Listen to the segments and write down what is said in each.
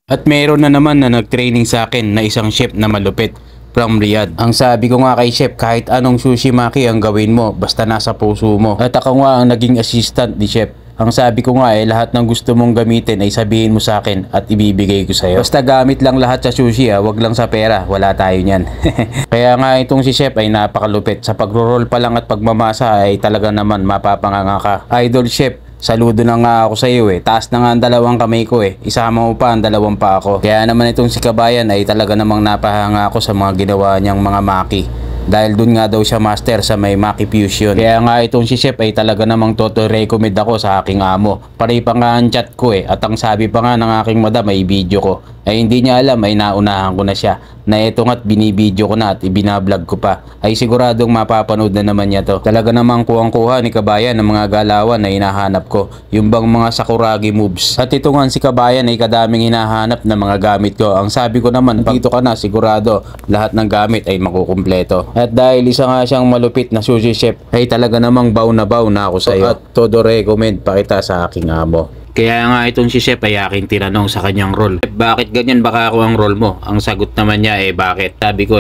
At meron na naman na nag-training sa akin na isang chef na malupit from Riyadh. Ang sabi ko nga kay chef, kahit anong sushi maki ang gawin mo, basta nasa puso mo. At ako nga ang naging assistant ni chef. Ang sabi ko nga lahat ng gusto mong gamitin ay sabihin mo sa akin at ibibigay ko sa'yo. Basta gamit lang lahat sa sushi wag lang sa pera, wala tayo niyan. Kaya nga itong si chef ay napakalupit. Sa pagro-roll pa lang at pagmamasa ay talaga naman mapapanganga ka. Idol chef, saludo na nga ako sa iyo taas na nga ang dalawang kamay ko isama mo pa ang dalawang pa ako. Kaya naman itong si Kabayan ay talaga namang napahanga ako sa mga ginawa niyang mga maki. Dahil dun nga daw siya master sa may Maki Fusion. Kaya nga itong si chef ay talaga namang recommend ako sa aking amo. Pare pa nga ang chat ko at ang sabi pa nga ng aking madam ay video ko. Ay hindi niya alam ay naunahan ko na siya. Na ito nga't binibideo ko na at ibinablog ko pa. Ay siguradong mapapanood na naman niya to. Talaga namang kuhang-kuha ni Kabayan ng mga galawan na hinahanap ko. Yung bang mga sakuragi moves. At ito nga si Kabayan ay kadaming hinahanap na mga gamit ko. Ang sabi ko naman, dito ka na sigurado lahat ng gamit ay makukumpleto. At dahil isa nga siyang malupit na sushi chef, ay talaga namang baw na ako sa iyo. At todo recommend pa kita sa aking amo. Kaya nga itong si chef ay aking tinanong sa kanyang role. Bakit ganyan baka ako ang role mo? Ang sagot naman niya bakit? Sabi ko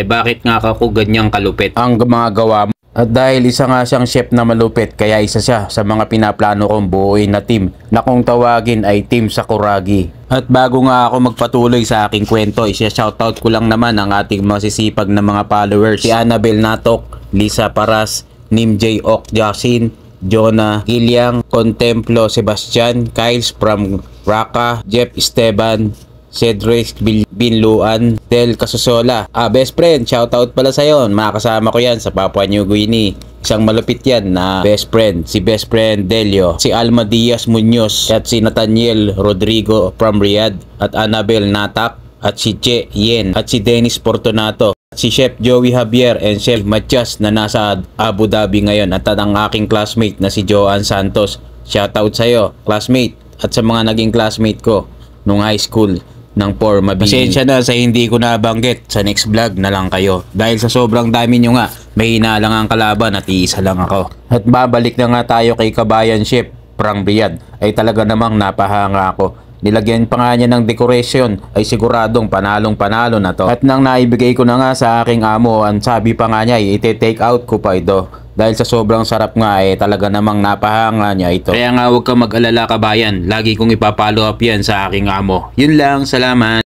bakit nga ako ganyang kalupit ang mga gawa mo? At dahil isa nga siyang chef na malupit, kaya isa siya sa mga pinaplano kong buuin na team na kung tawagin ay Team Sakuragi. At bago nga ako magpatuloy sa aking kwento, isa-shoutout ko lang naman ang ating masisipag na mga followers. Si Annabel Natok, Lisa Paras, Nim J. Ok Jasin, Jonah Gilyang, Contemplo Sebastian, Kyles from Raka, Jeff Esteban, Cedric Binluan, Del Casusola. Best friend, shoutout pala sa'yo. Makakasama ko yan sa Papua New Guinea. Isang malupit yan na best friend. Si best friend Delio, si Alma Diaz Munoz, at si Nathaniel Rodrigo from Riyadh, at Annabel Natak, at si Che Yen, at si Dennis Fortunato, si Chef Joey Javier and Chef Matias na nasa Abu Dhabi ngayon, at ang aking classmate na si Joan Santos. Shoutout sa'yo, classmate, at sa mga naging classmate ko nung high school ng Por Mabini. Pasensya na sa hindi ko nabanggit, sa next vlog na lang kayo. Dahil sa sobrang dami nyo nga, may hina lang ang kalaban at iisa lang ako. At babalik na nga tayo kay Kabayan Chef from Riyadh. Ay talaga namang napahanga ako. Nilagyan pa nga niya ng decoration, ay siguradong panalong-panalo na to. At nang naibigay ko na nga sa aking amo, ang sabi pa nga niya ite-take out ko pa ito. Dahil sa sobrang sarap nga talaga namang napahanga niya ito. Kaya nga huwag kang mag-alala Kabayan, lagi kong ipapollow up yan sa aking amo. Yun lang, salamat.